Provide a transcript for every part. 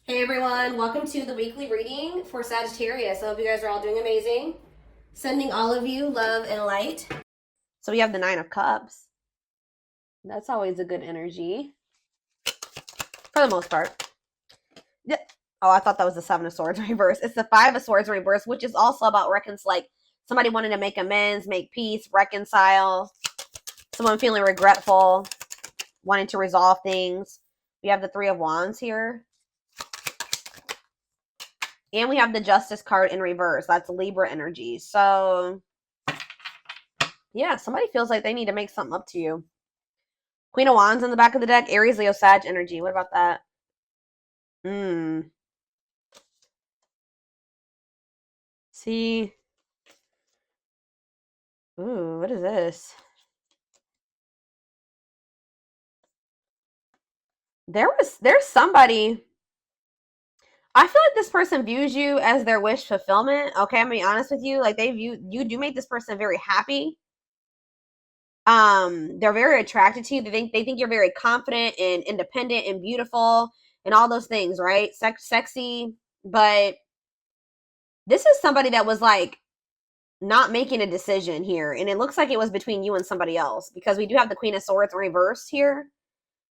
Hey everyone, welcome to the weekly reading for Sagittarius. I hope you guys are all doing amazing. Sending all of you love and light. So we have the Nine of Cups. That's always a good energy. For the most part. Yeah. Oh, I thought that was the Seven of Swords reverse. It's the Five of Swords reverse, which is also about like somebody wanting to make amends, make peace, reconcile. Someone feeling regretful, wanting to resolve things. We have the Three of Wands here. And we have the Justice card in reverse. That's Libra energy. So, yeah, somebody feels like they need to make something up to you. Queen of Wands in the back of the deck. Aries, Leo, Sag energy. What about that? See? Ooh, what is this? There's somebody. I feel like this person views you as their wish fulfillment. Okay, I'm gonna be honest with you. Like you do make this person very happy. They're very attracted to you. They think you're very confident and independent and beautiful and all those things, right? Sexy, but this is somebody that was like not making a decision here, and it looks like it was between you and somebody else because we do have the Queen of Swords reversed here.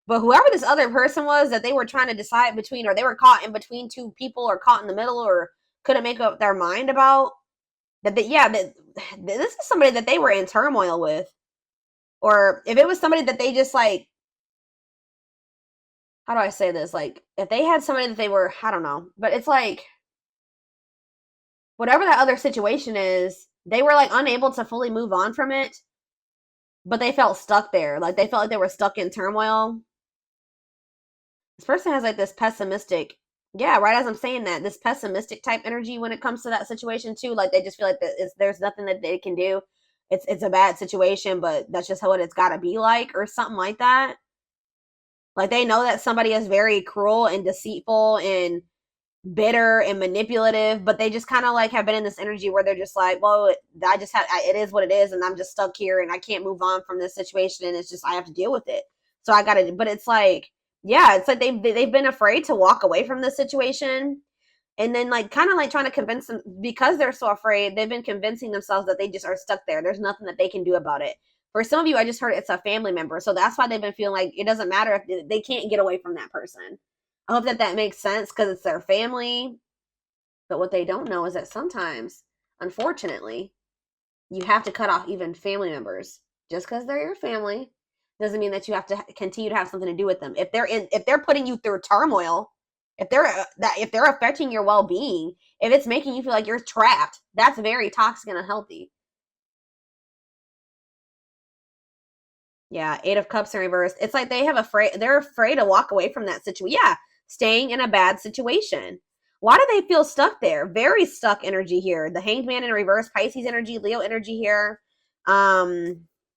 But whoever this other person was that they were trying to decide between, or they were caught in between two people, or caught in the middle, or couldn't make up their mind about that. This is somebody that they were in turmoil with, or if it was somebody that they just like, how do I say this? Like if they had somebody that they were, I don't know, but it's like whatever that other situation is, they were like unable to fully move on from it, but they felt stuck there. Like they felt like they were stuck in turmoil. This person has like this pessimistic, yeah, right as I'm saying that, this pessimistic type energy when it comes to that situation too. Like they just feel like there's nothing that they can do. It's a bad situation, but that's just how it's got to be like, or something like that. Like they know that somebody is very cruel and deceitful and bitter and manipulative, but they just kind of like have been in this energy where they're just like, well, it is what it is, and I'm just stuck here and I can't move on from this situation, and it's just I have to deal with it. So I gotta, but it's like, yeah, it's like they've been afraid to walk away from this situation, and then like kind of like trying to convince them, because they're so afraid, they've been convincing themselves that they just are stuck there. There's nothing that they can do about it. For some of you, I just heard it's a family member, so that's why they've been feeling like it doesn't matter if they can't get away from that person. I hope that makes sense because it's their family. But what they don't know is that sometimes, unfortunately, you have to cut off even family members. Just because they're your family doesn't mean that you have to continue to have something to do with them. If they're putting you through turmoil, if they're affecting your well-being, if it's making you feel like you're trapped, that's very toxic and unhealthy. Yeah, Eight of Cups in reverse. It's like they're afraid to walk away from that situation. Yeah, staying in a bad situation. Why do they feel stuck there? Very stuck energy here. The Hanged Man in reverse, Pisces energy, Leo energy here.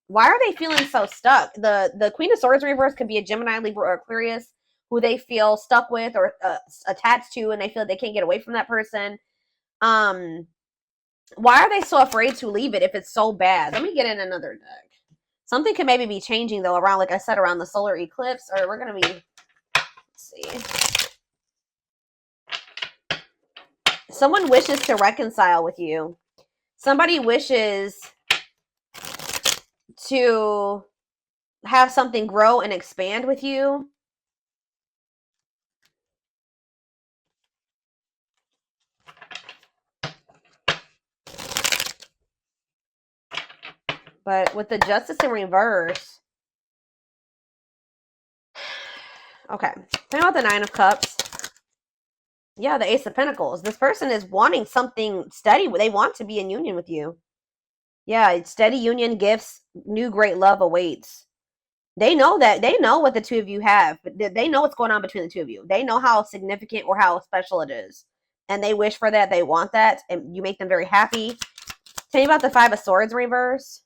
Why are they feeling so stuck? The Queen of Swords in reverse could be a Gemini, Libra, or Aquarius who they feel stuck with or attached to, and they feel they can't get away from that person. Why are they so afraid to leave it if it's so bad? Let me get in another deck. Something could maybe be changing though around, like I said, around the solar eclipse, or we're gonna be, let's see. Someone wishes to reconcile with you. Somebody wishes to have something grow and expand with you. But with the Justice in reverse, okay, think about the Nine of Cups. Yeah, the Ace of Pentacles. This person is wanting something steady. They want to be in union with you. Yeah, steady union, gifts, new great love awaits. They know that. They know what the two of you have. They know what's going on between the two of you. They know how significant or how special it is. And they wish for that. They want that. And you make them very happy. Tell me about the Five of Swords reverse.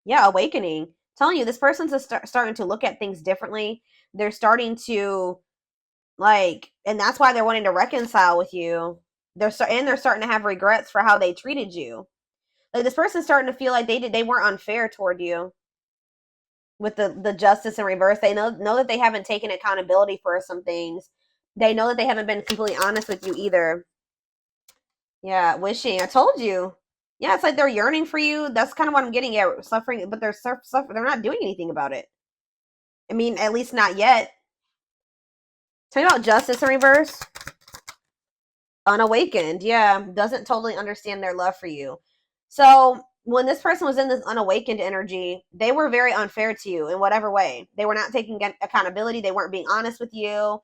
Yeah, awakening. I'm telling you, this person's starting to look at things differently. They're starting to, like, and that's why they're wanting to reconcile with you. They're starting to have regrets for how they treated you. Like, this person's starting to feel like they weren't unfair toward you. With the Justice in reverse, they know that they haven't taken accountability for some things. They know that they haven't been completely honest with you either. Yeah, wishing. I told you. Yeah, it's like they're yearning for you. That's kind of what I'm getting at. Suffering, but they're suffering. They're not doing anything about it. I mean, at least not yet. Tell me about justice in reverse. Unawakened. Yeah, doesn't totally understand their love for you. So when this person was in this unawakened energy, they were very unfair to you in whatever way. They were not taking accountability. They weren't being honest with you.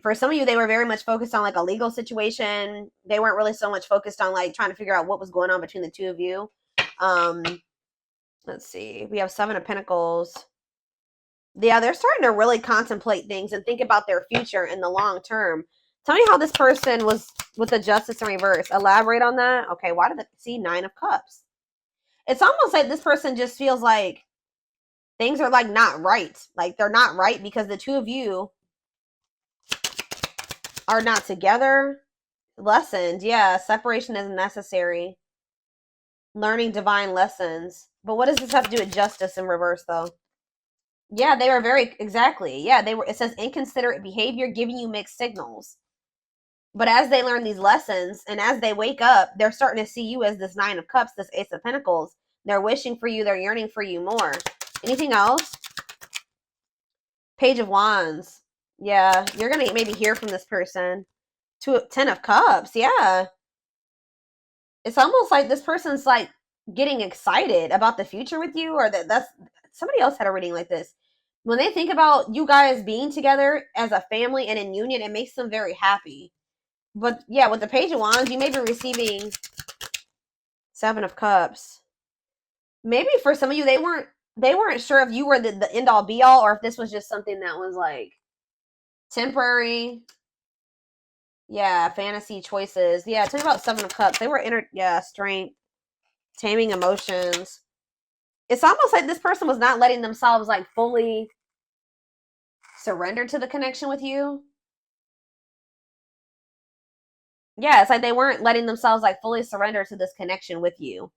For some of you, they were very much focused on like a legal situation. They weren't really so much focused on like trying to figure out what was going on between the two of you. Um, let's see. We have Seven of Pentacles. Yeah, they're starting to really contemplate things and think about their future in the long term. Tell me how this person was with the justice in reverse. Elaborate on that. Okay, why did they see Nine of Cups? It's almost like this person just feels like things are like not right. Like they're not right because the two of you are not together. Lessons. Yeah, separation is necessary. Learning divine lessons. But what does this have to do with justice in reverse though? Yeah, they were very, exactly. Yeah, they were, it says inconsiderate behavior giving you mixed signals. But as they learn these lessons and as they wake up, they're starting to see you as this Nine of Cups, this Ace of Pentacles. They're wishing for you. They're yearning for you more. Anything else? Page of Wands. Yeah, you're going to maybe hear from this person. Ten of Cups. Yeah. It's almost like this person's like getting excited about the future with you, or that's somebody else had a reading like this. When they think about you guys being together as a family and in union, it makes them very happy. But yeah, with the Page of Wands, you may be receiving Seven of Cups. Maybe for some of you, they weren't sure if you were the end all be all, or if this was just something that was like temporary. Yeah, fantasy choices. Yeah, tell me about Seven of Cups. They were strength, taming emotions. It's almost like this person was not letting themselves like fully surrender to the connection with you. Yeah, it's like they weren't letting themselves like fully surrender to this connection with you.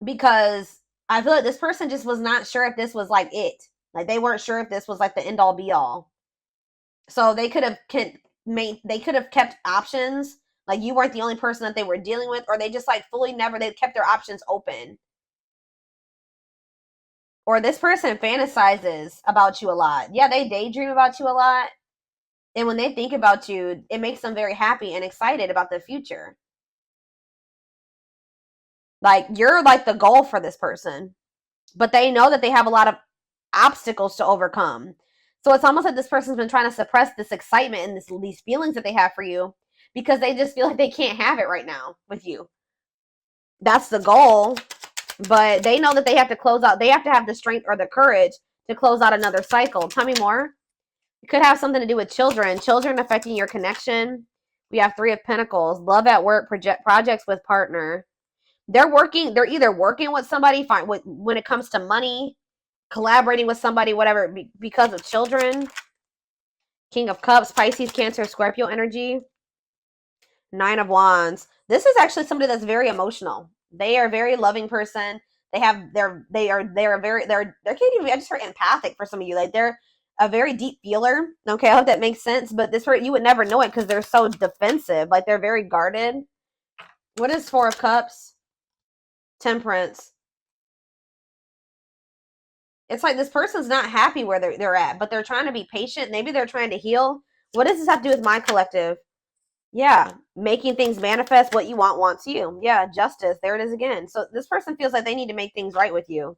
Because I feel like this person just was not sure if this was like it. Like they weren't sure if this was like the end all be all. So they could have kept options. Like you weren't the only person that they were dealing with, or they just like fully never, they kept their options open. Or this person fantasizes about you a lot. Yeah, they daydream about you a lot. And when they think about you, it makes them very happy and excited about the future. Like you're like the goal for this person, but they know that they have a lot of obstacles to overcome. So it's almost like this person's been trying to suppress this excitement and these feelings that they have for you because they just feel like they can't have it right now with you. That's the goal, but they know that they have to close out. They have to have the strength or the courage to close out another cycle. Tell me more. It could have something to do with children affecting your connection. We have Three of Pentacles, love at work, projects with partner. They're either working with somebody when it comes to money, collaborating with somebody, whatever, because of children. King of Cups, Pisces, Cancer, Scorpio energy. Nine of Wands. This is actually somebody that's very emotional. They are a very loving person. They have they're can't even, I just heard empathic for some of you. Like they're a very deep feeler. Okay, I hope that makes sense. But this you would never know it because they're so defensive. Like they're very guarded. What is Four of Cups? Temperance. It's like this person's not happy where they're at, but they're trying to be patient. Maybe they're trying to heal. What does this have to do with my collective? Yeah, making things manifest. What you want wants you. Yeah, justice. There it is again. So this person feels like they need to make things right with you.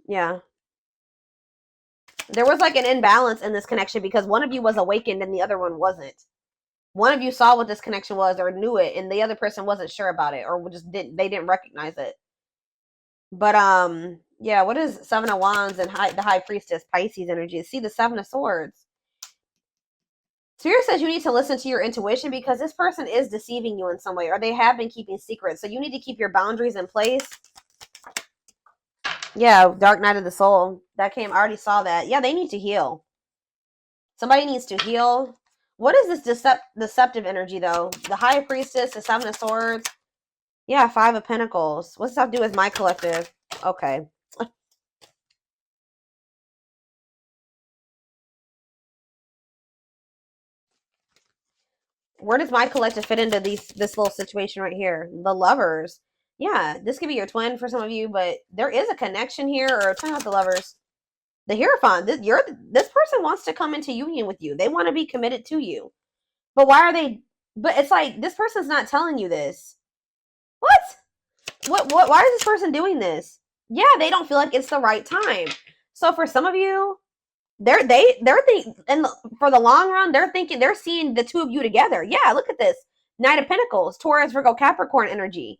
Yeah. There was like an imbalance in this connection because one of you was awakened and the other one wasn't. One of you saw what this connection was or knew it, and the other person wasn't sure about it or just didn't recognize it. But yeah, what is Seven of Wands and the High Priestess, Pisces energy? See the Seven of Swords. Spirit says you need to listen to your intuition because this person is deceiving you in some way, or they have been keeping secrets. So you need to keep your boundaries in place. Yeah, Dark Night of the Soul. That came, I already saw that. Yeah, they need to heal. Somebody needs to heal. What is this deceptive energy, though? The High Priestess, the Seven of Swords. Yeah, Five of Pentacles. What's that have to do with my collective? Okay. Where does my collective fit into this little situation right here? The Lovers. Yeah, this could be your twin for some of you, but there is a connection here. Or turn out the Lovers. The Hierophant. This person wants to come into union with you. They want to be committed to you. But why are they? But it's like this person's not telling you this. What? What? Why is this person doing this? Yeah, they don't feel like it's the right time. So for some of you, they're thinking, and for the long run, they're seeing the two of you together. Yeah, look at this. Knight of Pentacles, Taurus, Virgo, Capricorn energy.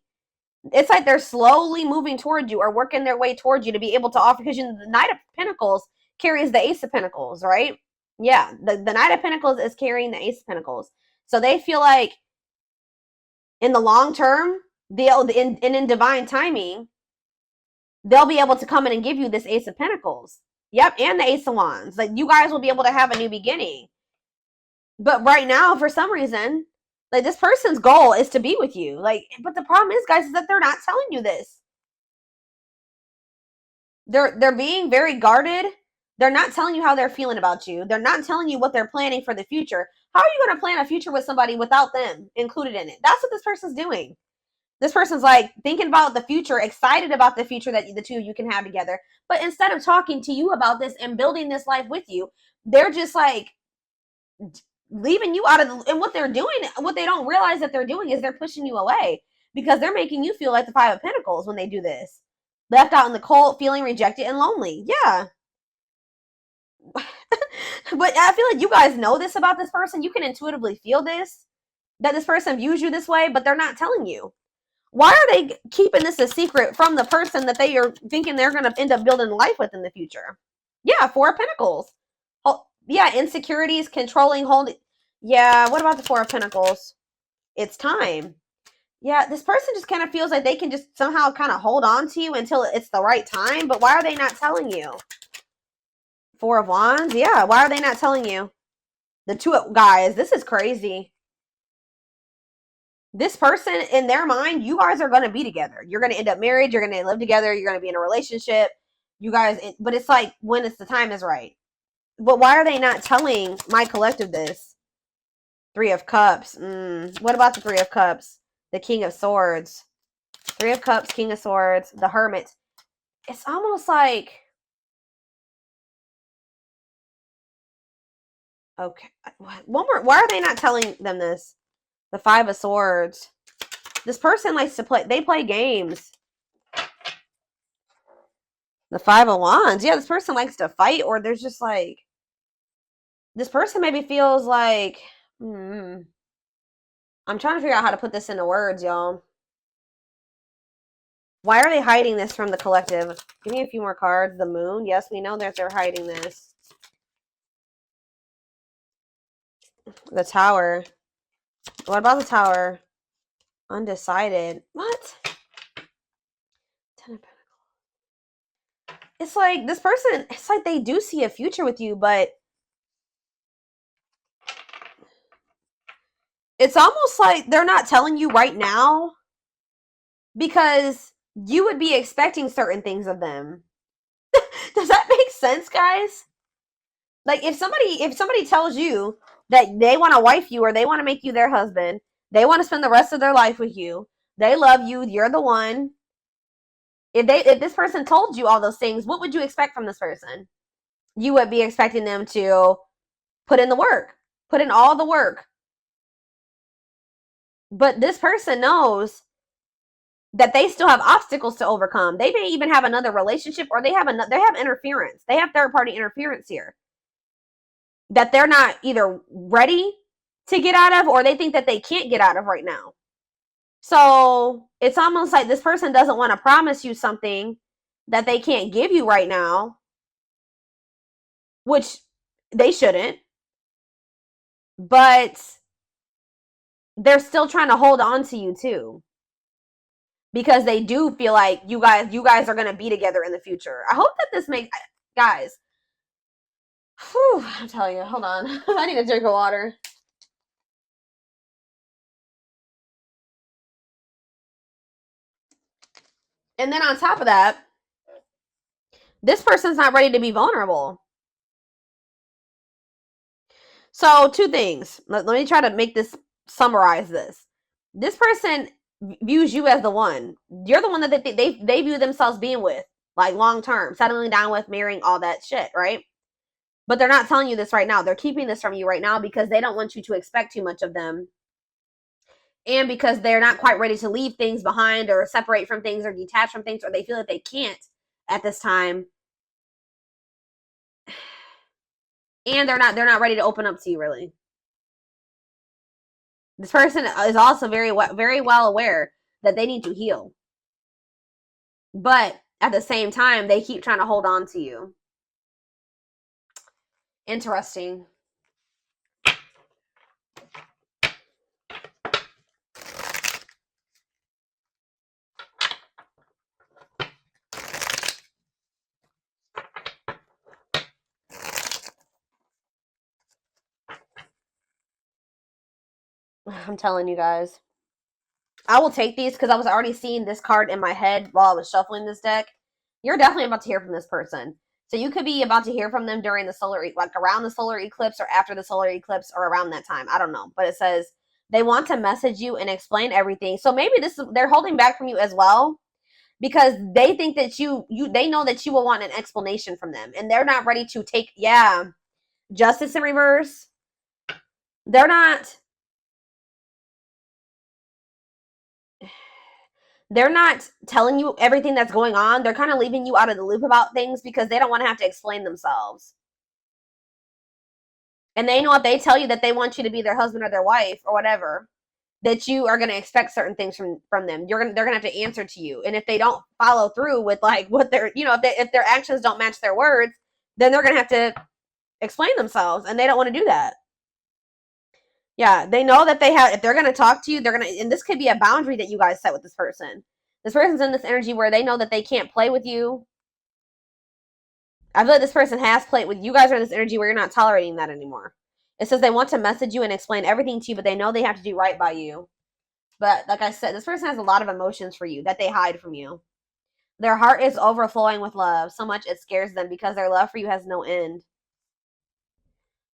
It's like they're slowly moving towards you or working their way towards you to be able to offer, because the Knight of Pentacles carries the Ace of Pentacles, right? Yeah, the Knight of Pentacles is carrying the Ace of Pentacles. So they feel like in the long term, in divine timing, they'll be able to come in and give you this Ace of Pentacles. Yep, and the Ace of Wands. Like, you guys will be able to have a new beginning. But right now, for some reason, like, this person's goal is to be with you. Like, but the problem is, guys, is that they're not telling you this. They're being very guarded. They're not telling you how they're feeling about you. They're not telling you what they're planning for the future. How are you going to plan a future with somebody without them included in it? That's what this person's doing. This person's like thinking about the future, excited about the future that the two of you can have together. But instead of talking to you about this and building this life with you, they're just like leaving you out of the, and what they're doing, what they don't realize that they're doing is they're pushing you away, because they're making you feel like the Five of Pentacles when they do this. Left out in the cold, feeling rejected and lonely. Yeah. But I feel like you guys know this about this person. You can intuitively feel this, that this person views you this way, but they're not telling you. Why are they keeping this a secret from the person that they are thinking they're going to end up building life with in the future? Yeah, Four of Pentacles. Oh, yeah, insecurities, controlling, holding. Yeah, what about the Four of Pentacles? It's time. Yeah, this person just kind of feels like they can just somehow kind of hold on to you until it's the right time, but why are they not telling you? Four of Wands? Yeah, why are they not telling you? The two guys, this is crazy. This person, in their mind, you guys are going to be together. You're going to end up married. You're going to live together. You're going to be in a relationship. You guys, but it's like when it's the time is right. But why are they not telling my collective this? Three of Cups. What about the Three of Cups? The King of Swords. Three of Cups, King of Swords, the Hermit. It's almost like, okay, one more. Why are they not telling them this? The Five of Swords. This person likes to play. They play games. The Five of Wands. Yeah, this person likes to fight, or there's just like, this person maybe feels like, I'm trying to figure out how to put this into words, y'all. Why are they hiding this from the collective? Give me a few more cards. The Moon. Yes, we know that they're hiding this. The Tower. What about the Tower? Undecided. What? Ten of Pentacles. It's like this person, it's like they do see a future with you, but it's almost like they're not telling you right now because you would be expecting certain things of them. Does that make sense, guys? Like if somebody tells you that they want to wife you or they want to make you their husband, they want to spend the rest of their life with you, they love you, you're the one. If this person told you all those things, what would you expect from this person? You would be expecting them to put in the work, put in all the work. But this person knows that they still have obstacles to overcome. They may even have another relationship, or they have interference. They have third-party interference here that they're not either ready to get out of, or they think that they can't get out of right now. So it's almost like this person doesn't want to promise you something that they can't give you right now, which they shouldn't, but they're still trying to hold on to you too, because they do feel like you guys are going to be together in the future. I hope that this makes, guys, whew, I'm telling you, hold on. I need a drink of water. And then on top of that, this person's not ready to be vulnerable. So two things. Let me try to make this summarize this. This person views you as the one. You're the one that they view themselves being with, like long term, settling down with, marrying, all that shit, right? But they're not telling you this right now. They're keeping this from you right now because they don't want you to expect too much of them. And because they're not quite ready to leave things behind or separate from things or detach from things, or they feel that they can't at this time. And they're not ready to open up to you, really. This person is also very well aware that they need to heal. But at the same time, they keep trying to hold on to you. Interesting. I'm telling you guys. I will take these because I was already seeing this card in my head while I was shuffling this deck. You're definitely about to hear from this person. So you could be about to hear from them during the solar, like around the solar eclipse or after the solar eclipse or around that time. I don't know. But it says they want to message you and explain everything. So maybe they're holding back from you as well because they think that they know that you will want an explanation from them. And they're not ready to take, Justice in reverse. They're not telling you everything that's going on. They're kind of leaving you out of the loop about things because they don't want to have to explain themselves. And they know if they tell you that they want you to be their husband or their wife or whatever, that you are going to expect certain things from them. They're going to have to answer to you. And if they don't follow through with like what they're, if their actions don't match their words, then they're going to have to explain themselves, and they don't want to do that. Yeah, they know that if they're going to talk to you, and this could be a boundary that you guys set with this person. This person's in this energy where they know that they can't play with you. I feel like this person has played with you guys are in this energy where you're not tolerating that anymore. It says they want to message you and explain everything to you, but they know they have to do right by you. But like I said, this person has a lot of emotions for you that they hide from you. Their heart is overflowing with love, so much it scares them because their love for you has no end.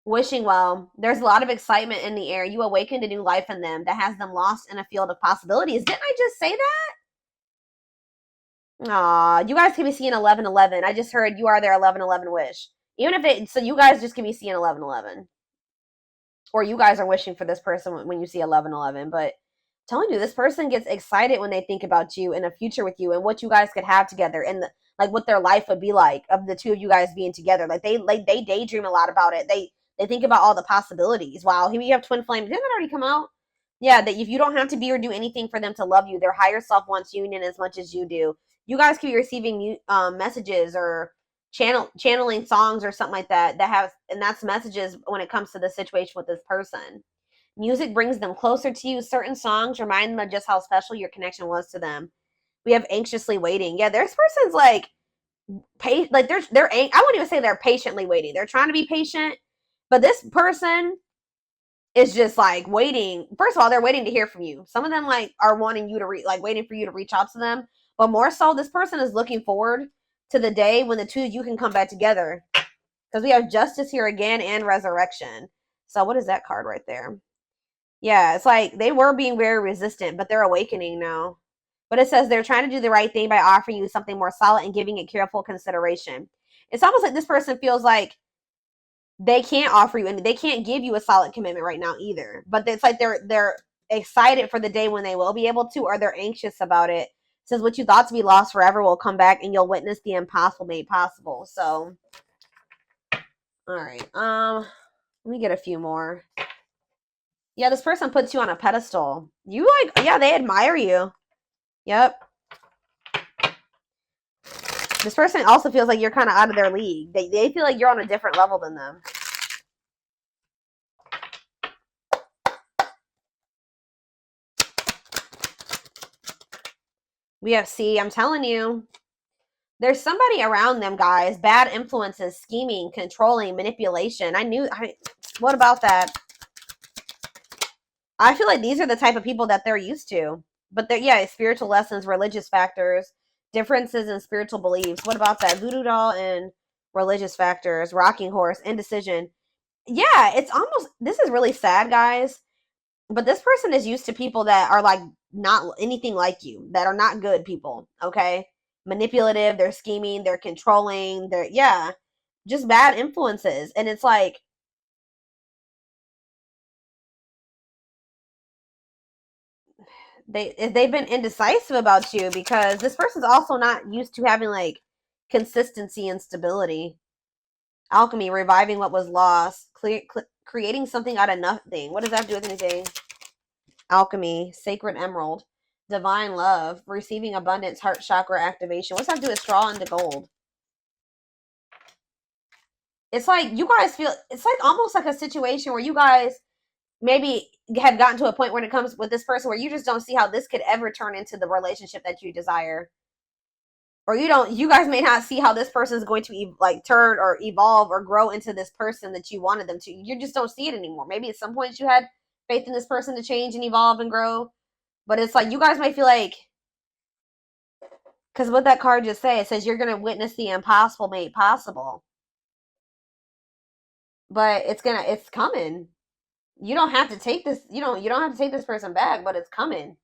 Wishing well. There's a lot of excitement in the air. You awakened a new life in them that has them lost in a field of possibilities. Didn't I just say that? Aw, you guys can be seeing 1111. I just heard you are their 1111 wish. So you guys just can be seeing 1111. Or you guys are wishing for this person when you see 1111. But I'm telling you, this person gets excited when they think about you and a future with you and what you guys could have together and what their life would be like of the two of you guys being together. They daydream a lot about it. They think about all the possibilities. Wow, here we have twin flame. Didn't that already come out? Yeah, that if you don't have to be or do anything for them to love you, their higher self wants union as much as you do. You guys could be receiving messages or channeling songs or something like that and that's messages when it comes to the situation with this person. Music brings them closer to you. Certain songs remind them of just how special your connection was to them. We have anxiously waiting. Yeah, this person's I wouldn't even say they're patiently waiting. They're trying to be patient, but this person is just waiting. First of all, they're waiting to hear from you. Some of them are wanting you to waiting for you to reach out to them. But more so, this person is looking forward to the day when the two of you can come back together. Because we have justice here again and resurrection. So what is that card right there? Yeah, it's they were being very resistant, but they're awakening now. But it says they're trying to do the right thing by offering you something more solid and giving it careful consideration. It's almost like this person feels like they can't offer you and they can't give you a solid commitment right now either. But it's they're excited for the day when they will be able to, or they're anxious about it. It says what you thought to be lost forever will come back and you'll witness the impossible made possible. So, all right. Let me get a few more. Yeah, this person puts you on a pedestal. You they admire you. Yep. This person also feels like you're kind of out of their league. They feel like you're on a different level than them. We have I'm telling you. There's somebody around them, guys. Bad influences, scheming, controlling, manipulation. What about that? I feel like these are the type of people that they're used to. But spiritual lessons, religious factors, differences in spiritual beliefs. What about that? Voodoo doll and religious factors, rocking horse, indecision. Yeah, it's almost, this is really sad, guys. But this person is used to people that are like not anything like you, that are not good people, okay? Manipulative, they're scheming, they're controlling, they're, yeah, just bad influences. And it's like, they've been indecisive about you because this person's also not used to having like consistency and stability. Alchemy, reviving what was lost, creating something out of nothing. What does that have to do with anything? Alchemy, sacred emerald, divine love, receiving abundance, heart chakra activation. What's that have to do with straw into gold? It's like you guys feel, it's like almost like a situation where you guys maybe have gotten to a point when it comes with this person where you just don't see how this could ever turn into the relationship that you desire. Or you guys may not see how this person is going to like turn or evolve or grow into this person that you wanted them to. You just don't see it anymore. Maybe at some point you had faith in this person to change and evolve and grow, but it's like you guys might feel like, because what that card just say, it says you're going to witness the impossible made possible. But it's coming. You don't have to take this, you don't have to take this person back, but it's coming.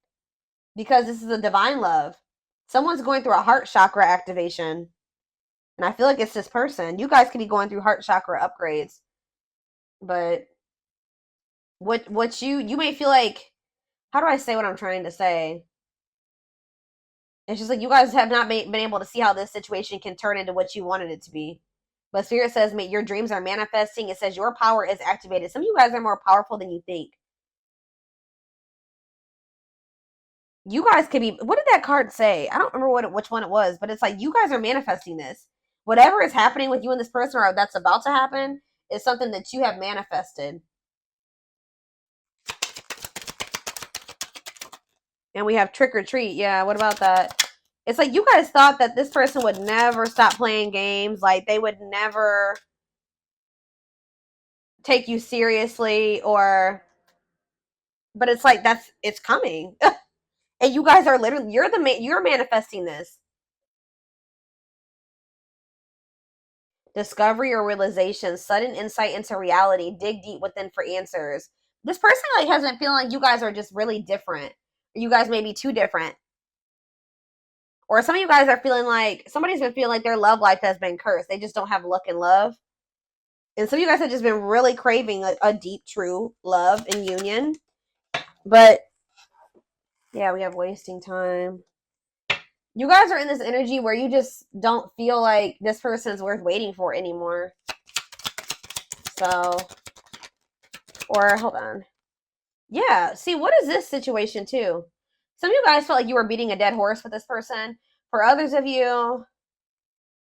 Because this is a divine love. Someone's going through a heart chakra activation. And I feel like it's this person. You guys could be going through heart chakra upgrades. But what you may feel like, how do I say what I'm trying to say? It's just like you guys have not been able to see how this situation can turn into what you wanted it to be. But Spirit says your dreams are manifesting. It says your power is activated. Some of you guys are more powerful than you think. You guys could be, what did that card say? I don't remember which one it was, but it's like you guys are manifesting this. Whatever is happening with you and this person or that's about to happen is something that you have manifested. And we have trick or treat. Yeah, what about that? It's like you guys thought that this person would never stop playing games. Like they would never take you seriously but it's like it's coming. And you guys are literally, you're manifesting this. Discovery or realization, sudden insight into reality, dig deep within for answers. This person like has been feeling like you guys are just really different. You guys may be too different. Or some of you guys are feeling like somebody's been feeling like their love life has been cursed. They just don't have luck in love. And some of you guys have just been really craving a deep, true love and union. But yeah, we have wasting time. You guys are in this energy where you just don't feel like this person is worth waiting for anymore. So, or hold on. Yeah, see, what is this situation too? Some of you guys felt like you were beating a dead horse with this person. For others of you,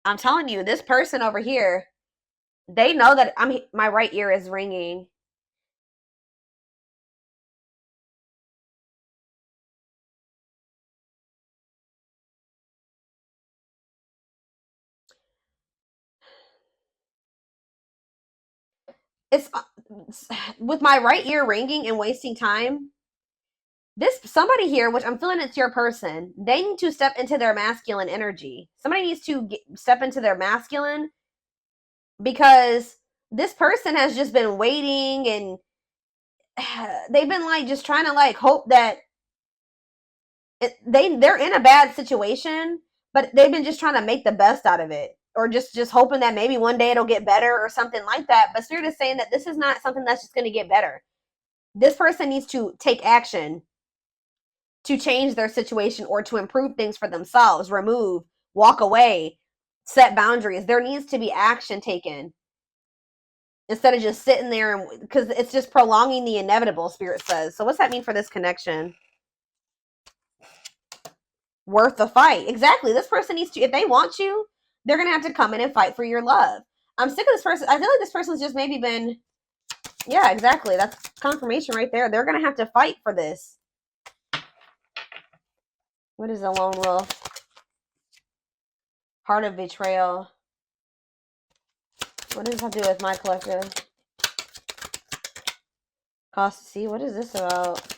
I'm telling you, this person over here, they know that my right ear is ringing. It's with my right ear ringing and wasting time. This somebody here, which I'm feeling it's your person, they need to step into their masculine energy. Somebody needs to step into their masculine because this person has just been waiting and they've been like just trying to like hope that they're in a bad situation, but they've been just trying to make the best out of it, or just hoping that maybe one day it'll get better or something like that. But Spirit is saying that this is not something that's just going to get better. This person needs to take action to change their situation or to improve things for themselves, remove, walk away, set boundaries. There needs to be action taken instead of just sitting there, because it's just prolonging the inevitable, Spirit says. So what's that mean for this connection? Worth the fight. Exactly. This person needs to, if they want you, they're going to have to come in and fight for your love. I'm sick of this person. I feel like this person's just maybe been, yeah, exactly. That's confirmation right there. They're going to have to fight for this. What is a lone wolf? Heart of betrayal. What does that do with my collective? Cost to see. What is this about?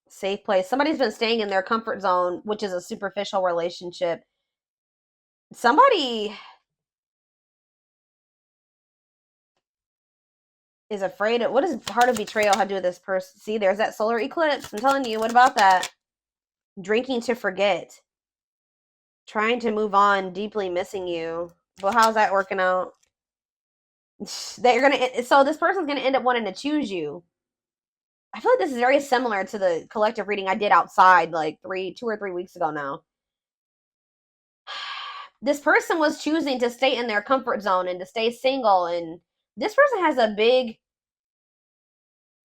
Safe place. Somebody's been staying in their comfort zone, which is a superficial relationship. Somebody is afraid of, what does heart of betrayal have to do with this person? See, there's that solar eclipse. I'm telling you, what about that? Drinking to forget. Trying to move on, deeply missing you. Well, how's that working out? They're gonna, so this person's gonna end up wanting to choose you. I feel like this is very similar to the collective reading I did outside like 2 or 3 weeks ago now. This person was choosing to stay in their comfort zone and to stay single, and this person has a big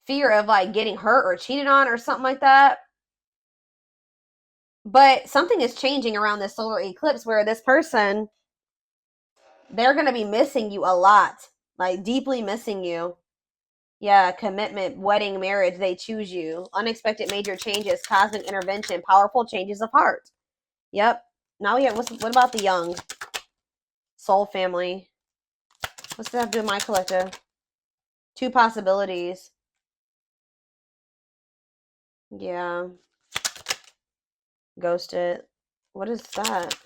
fear of like getting hurt or cheated on or something like that. But something is changing around this solar eclipse where this person, they're going to be missing you a lot, like deeply missing you. Yeah, commitment, wedding, marriage, they choose you. Unexpected major changes, cosmic intervention, powerful changes of heart. Yep. Now we have, what about the young? Soul family. What's that have to do with my collective? 2 possibilities. Yeah. Ghosted. What is that?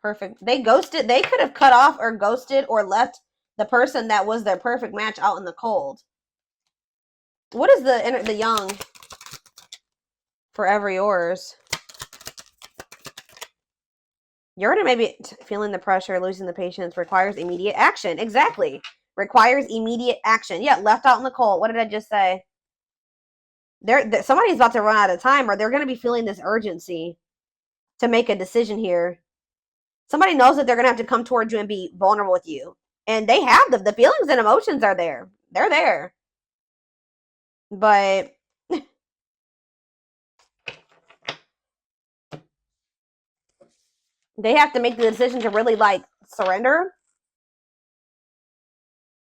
Perfect. They ghosted. They could have cut off or ghosted or left the person that was their perfect match out in the cold. What is the young? Forever yours. You're gonna maybe feeling the pressure, losing the patience, requires immediate action. Exactly. Requires immediate action. Yeah, left out in the cold. What did I just say? Somebody's about to run out of time, or they're gonna be feeling this urgency to make a decision here. Somebody knows that they're gonna have to come towards you and be vulnerable with you, and they have the feelings and emotions are there. They're there, but they have to make the decision to really like surrender